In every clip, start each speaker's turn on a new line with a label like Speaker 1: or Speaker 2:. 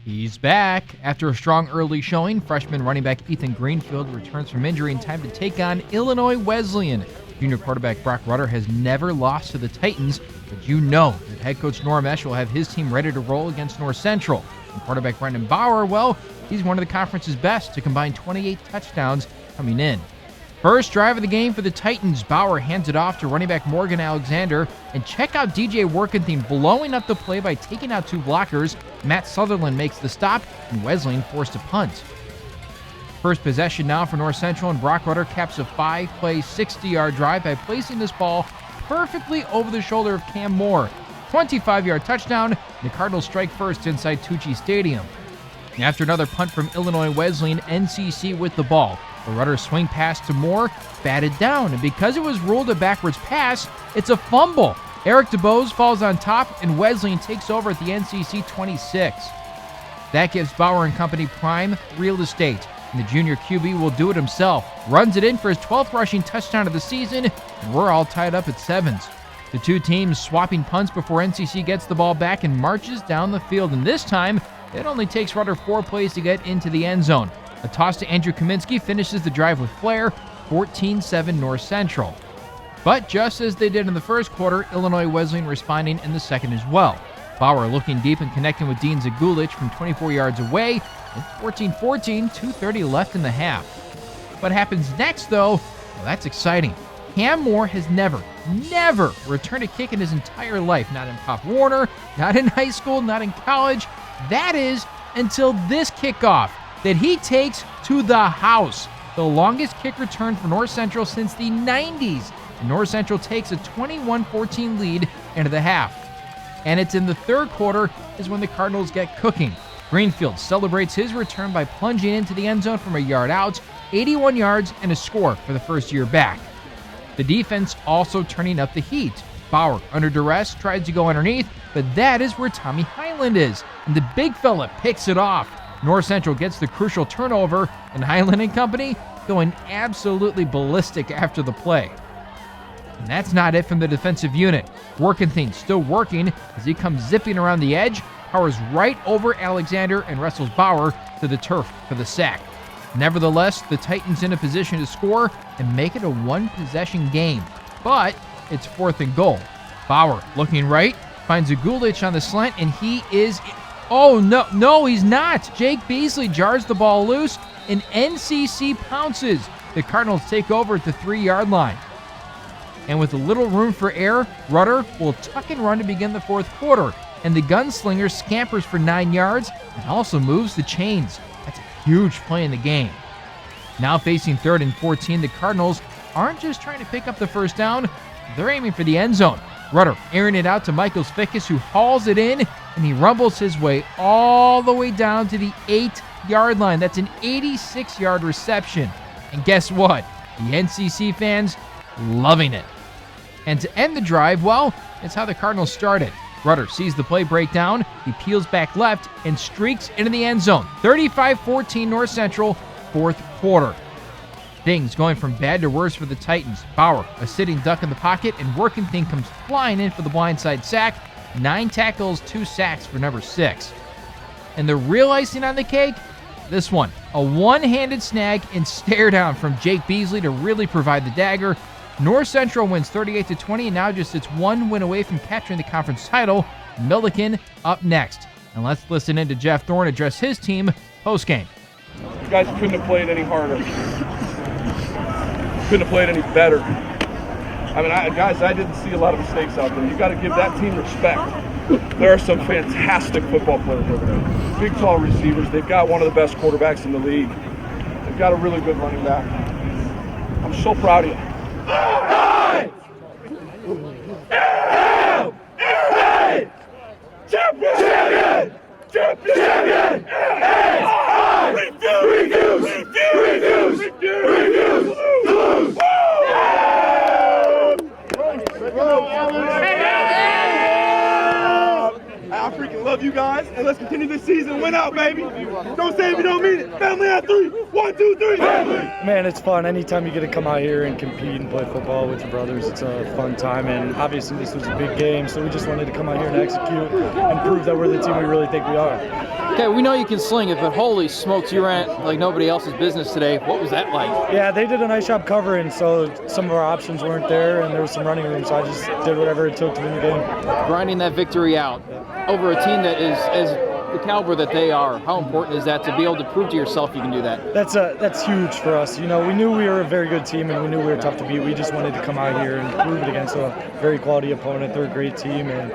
Speaker 1: He's back. After a strong early showing, freshman running back Ethan Greenfield returns from injury in time to take on Illinois Wesleyan. Junior quarterback Brock Rutter has never lost to the Titans, but you know that head coach Norm Esch will have his team ready to roll against North Central. And quarterback Brendan Bauer, well, he's one of the conference's best to combine 28 touchdowns coming in. First drive of the game for the Titans, Bauer hands it off to running back Morgan Alexander, and check out DJ Workenthien blowing up the play by taking out 2 blockers. Matt Sutherland makes the stop, and Wesleyan forced a punt. First possession now for North Central, and Brock Rutter caps a 5-play, 60-yard drive by placing this ball perfectly over the shoulder of Cam Moore. 25-yard touchdown, and the Cardinals strike first inside Tucci Stadium. After another punt from Illinois Wesleyan, NCC with the ball. The Rutter swing pass to Moore, batted down, and because it was ruled a backwards pass, it's a fumble. Eric DeBose falls on top, and Wesleyan takes over at the NCC 26. That gives Bauer and company prime real estate, and the junior QB will do it himself. Runs it in for his 12th rushing touchdown of the season, and we're all tied up at 7s. The two teams swapping punts before NCC gets the ball back and marches down the field, and this time, it only takes Rutter 4 plays to get into the end zone. A toss to Andrew Kaminsky finishes the drive with flair, 14-7 North Central. But just as they did in the first quarter, Illinois Wesleyan responding in the second as well. Bauer looking deep and connecting with Dean Zagulich from 24 yards away, and 14-14, 2:30 left in the half. What happens next, though, well, that's exciting. Cam Moore has never returned a kick in his entire life. Not in Pop Warner, not in high school, not in college. That is until this kickoff that he takes to the house. The longest kick return for North Central since the 90s. And North Central takes a 21-14 lead into the half. And it's in the third quarter is when the Cardinals get cooking. Greenfield celebrates his return by plunging into the end zone from a yard out, 81 yards and a score for the first year back. The defense also turning up the heat. Bauer, under duress, tries to go underneath, but that is where Tommy Hyland is. And the big fella picks it off. North Central gets the crucial turnover, and Hyland and company going absolutely ballistic after the play. And that's not it from the defensive unit. Workenthien still working as he comes zipping around the edge, powers right over Alexander and wrestles Bauer to the turf for the sack. Nevertheless, the Titans in a position to score and make it a one-possession game. But it's 4th and goal. Bauer looking right, finds Zagulich on the slant, and he is... Oh, no, he's not. Jake Beasley jars the ball loose, and NCC pounces. The Cardinals take over at the 3-yard line. And with a little room for error, Rutter will tuck and run to begin the fourth quarter, and the gunslinger scampers for 9 yards and also moves the chains. That's a huge play in the game. Now facing 3rd and 14, the Cardinals aren't just trying to pick up the first down, they're aiming for the end zone. Rutter airing it out to Michael Fickus, who hauls it in, and he rumbles his way all the way down to the 8-yard line. That's an 86-yard reception. And guess what? The NCC fans loving it. And to end the drive, well, it's how the Cardinals started. Rutter sees the play break down, he peels back left, and streaks into the end zone. 35-14 North Central, 4th quarter. Things going from bad to worse for the Titans. Bauer, a sitting duck in the pocket, and Workenthien comes flying in for the blindside sack. 9 tackles, 2 sacks for number 6. And the real icing on the cake, this one. A one-handed snag and stare down from Jake Beasley to really provide the dagger. North Central wins 38-20 and now just sits 1 win away from capturing the conference title. Milliken up next. And let's listen in to Jeff Thorne address his team post-game.
Speaker 2: You guys couldn't have played any harder. Couldn't have played any better. I mean, guys, I didn't see a lot of mistakes out there. You got to give that team respect. There are some fantastic football players over there. Big, tall receivers. They've got one of the best quarterbacks in the league. They've got a really good running back. I'm so proud of you. Champion! I freaking love
Speaker 3: love you guys, and let's continue this season. Win out, baby. Don't say if you don't mean it. Family on 3. 1, 2, 3. Family.
Speaker 4: Man, it's fun. Anytime you get to come out here and compete and play football with your brothers, it's a fun time. And obviously this was a big game, so we just wanted to come out here and execute and prove that we're the team we really think we are.
Speaker 1: Okay, we know you can sling it, but holy smokes, you ran like nobody else's business today. What was that like?
Speaker 4: Yeah, they did a nice job covering, so some of our options weren't there, and there was some running room, so I just did whatever it took to win the game.
Speaker 1: Grinding that victory out over a team that is as the caliber that they are, how important is that to be able to prove to yourself you can do that?
Speaker 4: That's huge for us. You know, we knew we were a very good team, and we knew we were tough to beat. We just wanted to come out here and prove it against a very quality opponent. They're a great team, and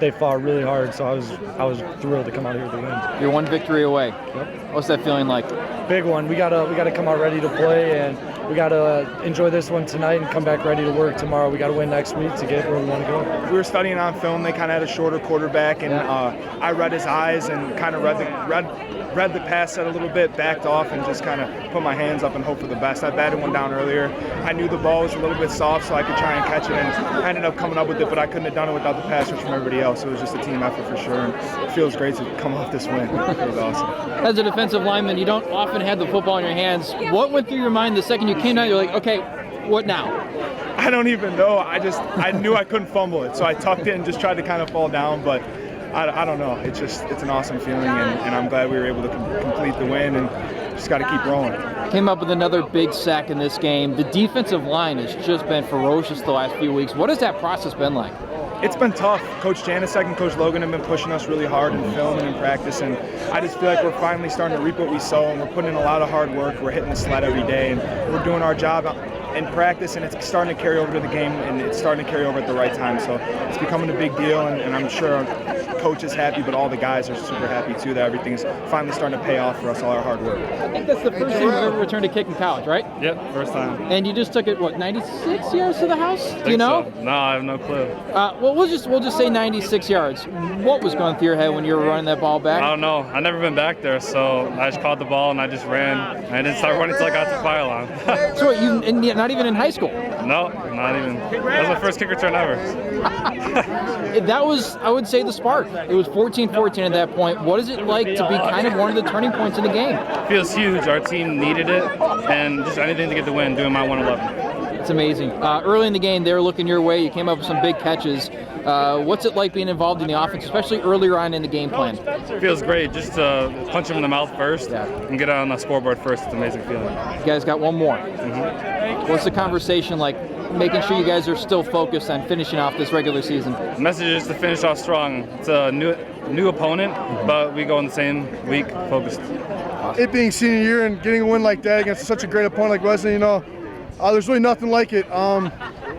Speaker 4: they fought really hard, so I was thrilled to come out here to win.
Speaker 1: You're one victory away.
Speaker 4: Yep.
Speaker 1: What's that feeling like?
Speaker 4: Big one. We gotta come out ready to play, and we gotta enjoy this one tonight and come back ready to work tomorrow. We gotta win next week to get where we want to go.
Speaker 3: We were studying on film. They kind of had a shorter quarterback, and I read his eyes and kind of read the pass set a little bit, backed off, and just kind of put my hands up and hope for the best. I batted one down earlier. I knew the ball was a little bit soft, so I could try and catch it, and I ended up coming up with it, but I couldn't have done it without the pass rush from everybody else. So it was just a team effort for sure, and it feels great to come off this win. It was awesome.
Speaker 1: As a defensive lineman, you don't often have the football in your hands. What went through your mind the second you came down? You're like, okay, what now?
Speaker 3: I don't even know. I knew I couldn't fumble it, so I tucked it and just tried to kind of fall down, but I don't know. It's an awesome feeling, and I'm glad we were able to complete the win, and just got to keep rolling.
Speaker 1: Came up with another big sack in this game. The defensive line has just been ferocious the last few weeks. What has that process been like?
Speaker 3: It's been tough. Coach Janicek and Coach Logan have been pushing us really hard in film and in practice, and I just feel like we're finally starting to reap what we sow, and we're putting in a lot of hard work. We're hitting the sled every day, and we're doing our job in practice, and it's starting to carry over to the game, and it's starting to carry over at the right time. So it's becoming a big deal, and I'm sure Coach is happy, but all the guys are super happy too that everything's finally starting to pay off for us, all our hard work.
Speaker 1: I think that's the first time you've ever returned a kick in college, right?
Speaker 5: Yep, first time.
Speaker 1: And you just took it, what, 96 yards to the house? Do you know?
Speaker 5: So. No, I have no clue.
Speaker 1: Well, we'll just say 96 yards. What was going through your head when you were running that ball back?
Speaker 5: I don't know. I've never been back there, so I just caught the ball and I just ran. I didn't start running until I got to pylon.
Speaker 1: So you not even in high school?
Speaker 5: No, not even. That was my first kick return ever.
Speaker 1: That was, I would say, the spark. It was 14-14 at that point. What is it like to be kind of one of the turning points in the game?
Speaker 5: It feels huge. Our team needed it, and just anything to get the win, doing my 111.
Speaker 1: It's amazing. Early in the game, they were looking your way. You came up with some big catches. What's it like being involved in the offense, especially earlier on in the game plan?
Speaker 5: It feels great. Just to punch him in the mouth first and get on the scoreboard first. It's an amazing feeling.
Speaker 1: You guys got one more. What's the conversation like, making sure you guys are still focused on finishing off this regular season?
Speaker 5: The message is to finish off strong. It's a new opponent, but we go in the same week focused.
Speaker 6: It being senior year and getting a win like that against such a great opponent like Wesleyan, there's really nothing like it. I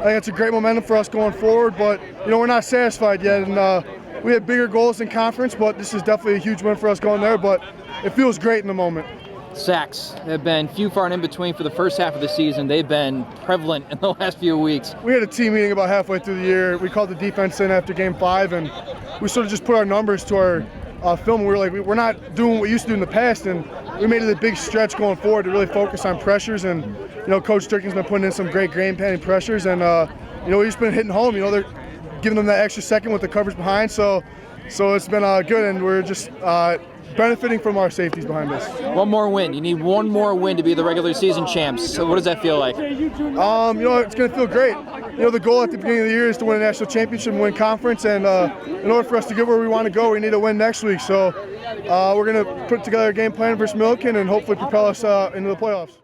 Speaker 6: think it's a great momentum for us going forward, but we're not satisfied yet, and we have bigger goals in conference, but this is definitely a huge win for us going there, but it feels great in the moment.
Speaker 1: Sacks have been few far and in between for the first half of the season. They've been prevalent in the last few weeks.
Speaker 6: We had a team meeting about halfway through the year. We called the defense in after game 5, and we sort of just put our numbers to our film. We were like, we're not doing what we used to do in the past, and we made it a big stretch going forward to really focus on pressures. And Coach Durkin's been putting in some great game planning pressures, and we've just been hitting home. They're giving them that extra second with the coverage behind. So it's been good, and we're just benefiting from our safeties behind us.
Speaker 1: One more win. You need one more win to be the regular season champs. So what does that feel like?
Speaker 6: It's going to feel great. The goal at the beginning of the year is to win a national championship and win conference, and in order for us to get where we want to go, we need to win next week. So we're going to put together a game plan versus Milliken and hopefully propel us into the playoffs.